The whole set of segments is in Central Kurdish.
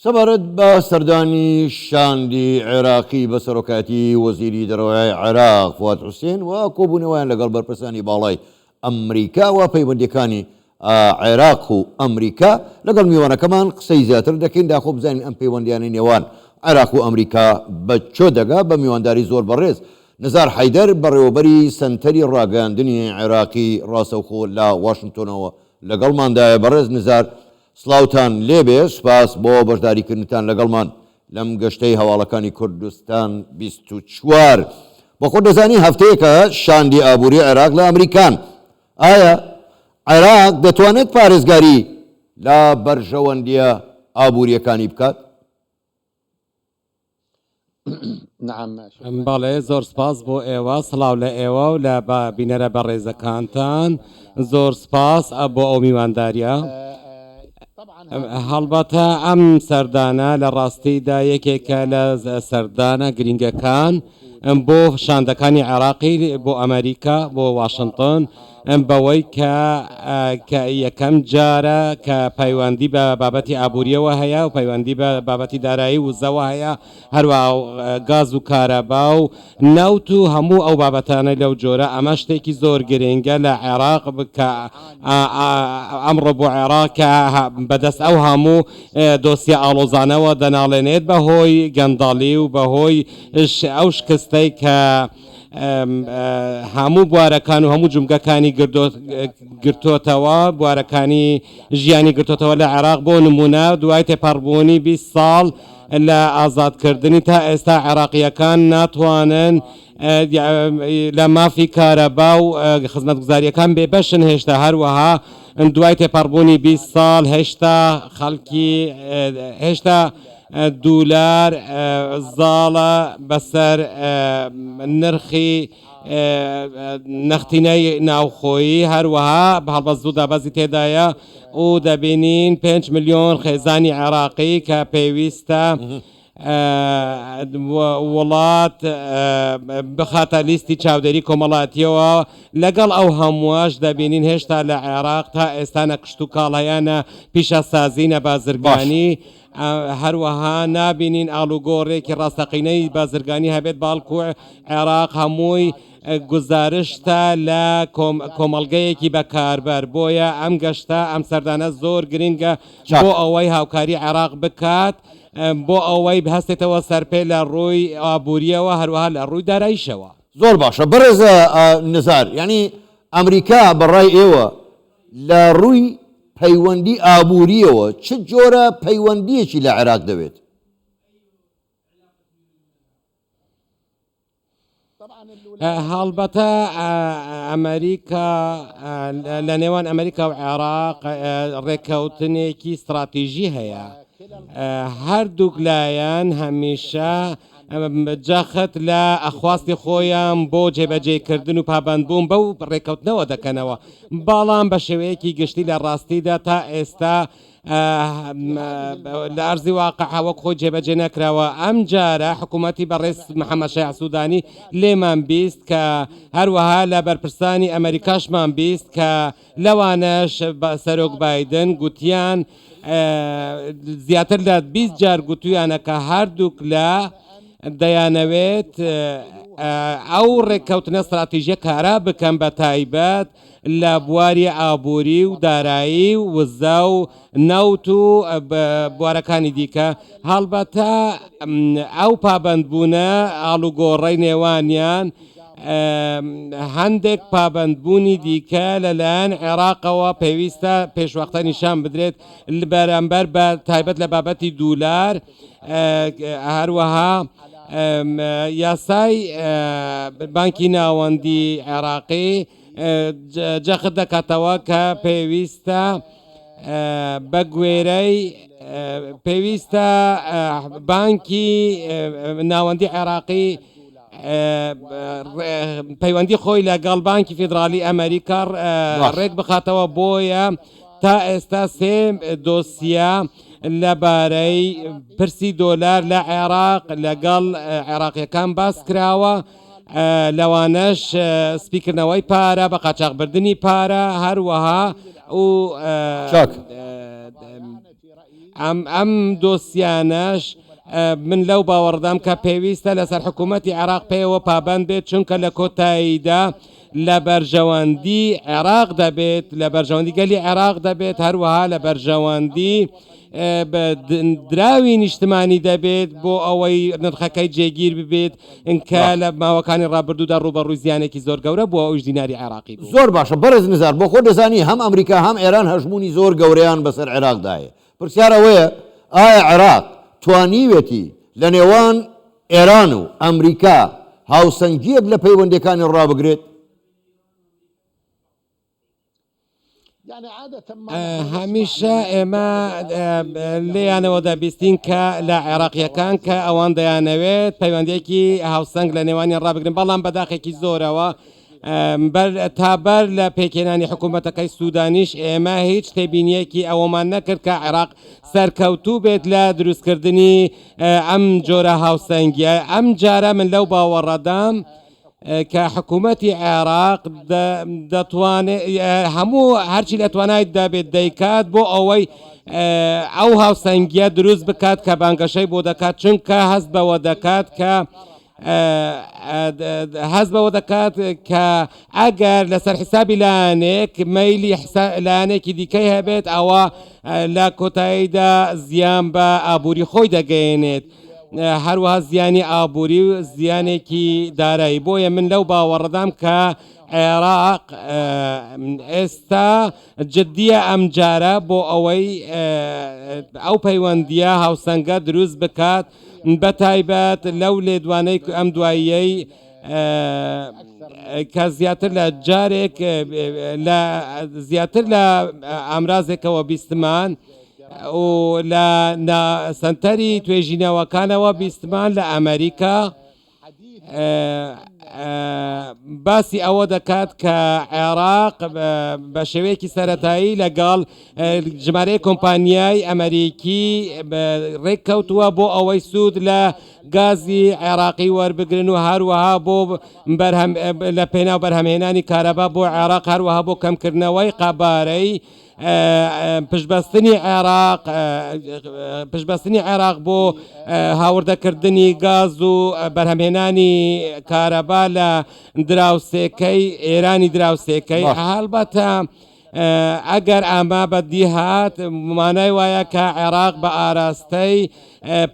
سەبارەت بە سەردانی شاندی عێراقی بە سەرۆکاتی وەزیری دەرەوەی عێراق فواد حوسێن و کۆبوونەوەیان لەگەڵ بەرپرسانی باڵای ئەمریکا و پەیوەندیەکانی عێراق و ئەمریکا لەگەڵ میوانەکەمان قسەی زیاتر دەکەین داخۆ بزانین ئەم پەیوەندیانەی نێوان عێراق و ئەمریکا بە چۆ دەگا بە میوانداری زۆر بەڕێز. نزار حەیدەر بەڕێوەبەری سەنتەری ڕاگەاندنی عێراقی ڕاستەوخۆ لە واشنگتۆنەوە لەگەڵماندایە. بەڕێز نزار سلااوتان لێبێ، سوپاس بۆ بەشداریکردنتان لەگەڵمان لەم گەشتەی هەواڵەکانی کوردستان 24. بە خۆ دەزانی هەفتەیەکە شاندی ئابووری عێراق لە ئەمریکان. ئایا عێراق دەتوانێت پارێزگاری لە بەرژەوەندیە ئابووریەکانی بکات؟ بەڵێ زۆر سپاس بۆ ئێوە، سڵاو لە ئێوە و لە بینەرە بەڕێزەکانتان. زۆر سپاس بۆ ئەو میوانداریە. هەڵبەتە ئەم سەردانە لە ڕاستیدا یەکێکە لە سەردانە گرنگەکان بۆ شاندەکانی عێراقی بۆ ئەمریکا بۆ واشنگتن بەوەی کە یەکەم جارە کە پەیوەندی بە بابەتی ئابوووریەوە هەیە و پەیوەندی بە بابەتی دارایی وزەوە هەیە، هەروە گاز و کارەبا و نەوت و هەموو ئەو بابەتانە لەو جۆرە. ئەمە شتێکی زۆر گرنگە لە عێراق بکە ئەمڕۆ بۆ عێراق بەدەست ئەو هەموو دۆسیە ئاڵۆزانەوە دەناڵێنێت بەهۆی گەندەڵی و بەهۆی ئەو شکستەی کە هەموو بوارەکان و هەموو جومگەکانی گرتوتەوە، بوارەکانی ژیانی گرتوتەوە لە عێراق. بۆ نمونە دوای تێپەڕبوونی 20 ساڵ لە ئازادکردنی تا ئێستا عێراقیەکان ناتوانن لە مافی کارەبا و خزمەتگوزاریەکان بێبەشن. هێشتا هەروەها دوای تێپەڕبوونی 20 ساڵ هێشتا دولار زاڵە بەسەر نرخی نەختینەی ناوخۆیی، هەروەها هەڵبەست و دابەزی تێدایە و دەبینین 5 ملیۆن خێزانی عێراقی کە پێویستە وڵات بخاتە لیستی چاودێری کۆمەڵاتیەوە. لەگەڵ ئەو هەمووەش دەبینین هێشتا لە عێراق تا ئێستا نەکشت و کاڵەیانە پیشەسازی نەبازرگانی، هەروەها نابینین ئاڵوگۆڕێکی ڕاستەقینەی بازرگانی هەبێت، باڵکو عێراق هەمووی گزارشتە لە کۆمەڵگەیەکی بەکاربەر. بۆیە ئەم گەشتە ئەم سەردانە زۆر گرنگە بۆ ئەوەی هاوکاری عێراق بکات، بۆ ئەوەی هەستێتەوە سەرپێ لە ڕووی ئابوووریەوە هەروەها لە ڕووی داراییشەوە. زۆر باشە بەڕێزە نزار، یعنی ئەمریکا بەڕای ئێوە لە ڕووی پەیوەندی ئابووریەوە چ جۆرە پەیوەندیەکی لە عێراق دەوێت؟ هەڵبەتە ئەمریکا لە نێوان ئەمریکا و عێراق ڕێکەوتنێکی استراتیژی هەیە. هەردووک لایەن هەمیشە جاخت لە ئەخواستی خۆیان بۆ جێبەجێکردن و پابندبوون بەو ڕێکەوتنەوە دەکەنەوە، بەڵام بە شێوەیەکی گشتی لە ڕاستیدا تا ئێستا لە ئەرزی واقع وەک خۆی جێبەجێ نەکراوە. ئەم جارە حکوومەتی بەڕێز محەممەد شایع سوودانی لێمان بیست کە هەروەها لە بەرپرسانی ئەمریکاشمان بیست کە لەوانەش سەرۆک بایدن گوتیان زیاتر لە 20 جار گوتویانە کە هەردووک لە دەیانەوێت ئەو ڕێککەوتنە استراتیژیە کارا بکەم بە تایبەت لە بواری ئابووری و دارایی و وزە و نەوت و بوارەکانی دیکە. هەڵبەتە ئەو پابندبوونە ئاڵوگۆڕەی نێوانیان هەندێک پابندبوونی دیکە لەلایەن عێراقەوە پێویستە پێشوەختە نیشان بدرێت بەرامبەر بە تایبەت لە بابەتی دولار. هەروەها یاسای بانکی ناوەندی عێراقی جەخت دەکاتەوە کە پێویستە بە گوێرەی پێویستە بانکی ناوەندی عێراقی پەیوەندی خۆی لەگەڵ بانکی فیدرالی ئەمریکا ڕێک بخاتەوە. بۆیە تا ئێستا 3 دۆسیە لەبارەی پرسی دۆلار لە عێراق لەگەڵ عێراقیەکان باس کراوە، لەوانەش سپیکردنەوەی پارە بە قاچاقبردننی پارە، هەروەها و ئەم دۆسیانەش من لەو باوەڕدام کە پێویستە لەسەر حکوومەتی عێراق پێوە پابند بێت چونکە لە کۆتاییدا لە بەرژەوەندی عێراق دەبێت لە بەرژەوەندی گەلی عێراق دەبێت هەروەها لە بەرژەوەندی دراوی نیشتمانی دەبێت بۆ ئەوەی نرخەکەی جێگیر ببێت ئینکە لە ماوەکانی ڕابردوودا ڕوبەڕووی زیانێکی زۆر گەورە بۆ ئەوش دیناری عێراقی بوو. زۆر باشە بەرز نزار بۆ خۆ دەزانی هەم ئەمریکا هەم ئێران هەژمونی زۆر گەورەیان بەسەر عێراقدایە. پرسیارەوەیە ئایا عێراق توانیوێتی لە نێوان ئێران و ئەمریکا هاوسەنگیەک لە پەیوەندەکانی ڕابگرێت؟ هەمیشە ئێمە لێیانەوە دەبیستین کە لە عێراقیەکان کە ئەوان دەیانەوێت پەیوەندێکی هاوسەنگ لە نێوانی ڕابگرن بەڵام بەداخێکی زۆرەوە تابەر لە پێکێنانی حکوومەتەکەی سوودانیش ئێمە هیچ تێبینیەکی ئەوەمان نەکرد کە عێراق سەرکەوتوو بێت لە دروستکردنی ئەم جۆرە هاوسەنگیە. ئەم جارە من لەو باوەڕەدام کە حکوومەتی عێراق دەتوانێت هەموو هەرچی لە توانای دەبێت دەیکات بۆ ئەوەی ئەو هاوسەنگیە دروست بکات کە بانگەشەی بۆ دەکات چونکە هەست بەوە دەکات کە هەست بەوە دەکات کە ئەگەر لەسەر حسابی لایەنێک مەیلی لایەنێکی دیکەی هەبێت ئەوە لە کۆتاییدا زیان بە ئابووری خۆی دەگەێنێت هەروەها زیانی ئابووری و زیانێکی دارایی. بۆیە من لەو باوەڕدام کە عێراق ئێستا جددیە ئەم جارە بۆ ئەوەی ئەو پەیوەندیە هاوسەنگە دروست بکات بەتایبەت لەو لێدوانەی ئەم دواییەی کە زیاتر لە جارێک زیاتر لە ئامرازێکەوە بیستمان و لە سنتەری توێژینەوەکانەوە بیستمان لە ئەمریکا باسی ئەوە دەکات کە عێراق بە شێوەیەکی سەرەتایی لەگەڵ ژمارەی کۆمپانیای ئەمریکی ڕێککەوتووە بۆ ئەوەی سوود لە گازی عێراقی وەربگرن و هەروەها بۆ لە پێناو بەرهەمهێنانی کارەبا بۆ عێراق هەروەها بۆ کەمکردنەوەی قەبارەی پشتبەستنی عێراق بۆ هاوردەکردنی گاز و بەرهەمهێنانی کارەبا لە دراوسێکەی ئێرانی دراوسێکەی هەڵبەتە ئەگەر ئەمە بەدی هات مانای وایە کە عێراق بە ئاراستەی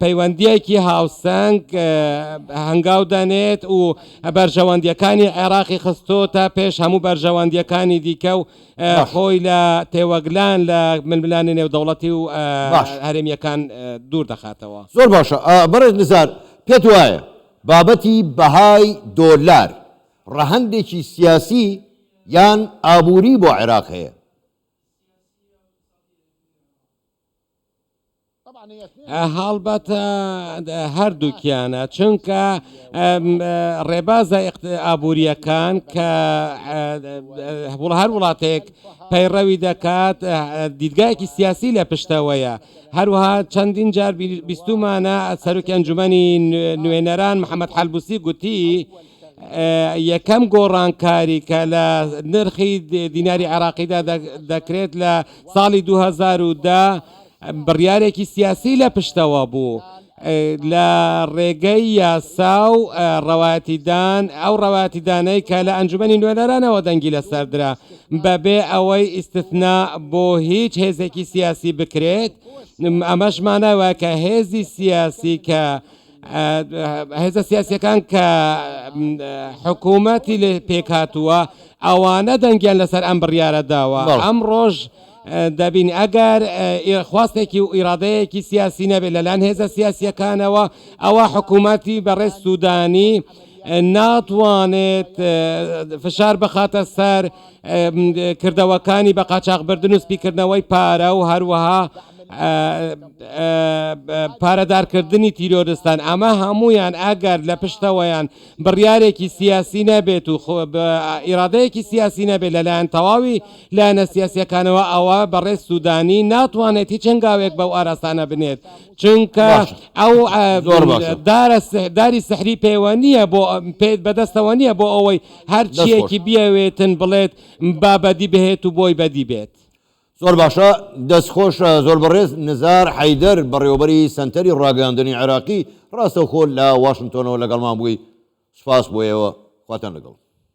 پەیوەندیەکی هاوسەنگ هەنگاو دەنێت و بەرژەوەندیەکانی عێراقی خستۆتە پێش هەموو بەرژەوەندیەکانی دیکە و خۆی لە تێوەگلان لە ململانی نێودەوڵەتی و هەرێمیەکان دوور دەخاتەوە. زۆر باشە بەڕێز نزار پێت وایە بابەتی بەهای دۆلار ڕەهەندێکی سیاسی یان ئابووری بۆ عێراق هەیە؟ هەڵبەتە هەردووکیانە چونکە ڕێبازە ئابووریەکان کە هەر وڵاتێک پەیڕەوی دەکات دیدگایەکی سیاسی لە پشتەوەیە. هەروەها چەندین جار بیستومانە سەرۆکی ئەنجومەنی نوێنەران محەممەد حەلبوسی گوتی یەکەم گۆڕانکاری کە لە نرخی دیناری عێراقیدا دەکرێت لە ساڵی 2010 بڕیارێکی سیاسی لە پشتەوە بوو لە ڕێگەی یاسا و ڕەواتیدان ئەو ڕەواتیدانەی کە لە ئەنجومەنی نوێنەرانەوە دەنگی لەسەردرا بەبێ ئەوەی ئیستثنا بۆ هیچ هێزێکی سیاسی بکرێت. ئەمەش ماناوە کە هێزی سیاسی کە هێزە سیاسیەکان کە حکوومەتی لە پێکهاتووە ئەوانە دەنگیان لەسەر ئەم بڕیارە داوە. ئەم ڕۆژ دەبین ئەگەر خواستێکی و ئیرادەیەکی سیاسی نەبێت لەلایەن هێزە سیاسیەکانەوە ئەوە حکوومەتی بەڕێز سوودانی ناتوانێت فشار بخاتە سەر کردەوەکانی بە قاچاغبردن و سپیکردنەوەی پارە و هەروەها پارەدارکردنی تیرۆرستان. ئەمە هەمویان ئەگەر لە پشتەوەیان بڕیارێکی سیاسی نەبێت و ئیرادەیەکی سیاسی نەبێت لەلایەن تەواوی لایەنە سیاسیەکانەوە ئەوە بەڕێز سوودانی ناتوانێت هیچ هەنگاوێک بەو ئاراستانە بنێت چونکە ئەو داری سحری پێوە نییە بۆ بەدەستەوە نییە بۆ ئەوەی هەرچیەکی بیاوێتن بڵێت بابەدی بهێت و بۆی بەدی بێت. زۆر باشە دەستخۆشە زۆر بەڕێز نزار حەیدەر بەڕێوەبەری سنتەری ڕاگەاندنی عێراقی ڕاستەوخۆ لە واشنگتۆنەوە لەگەڵمان بووی سوپاس بۆ ئێوە خواتان لەگەڵ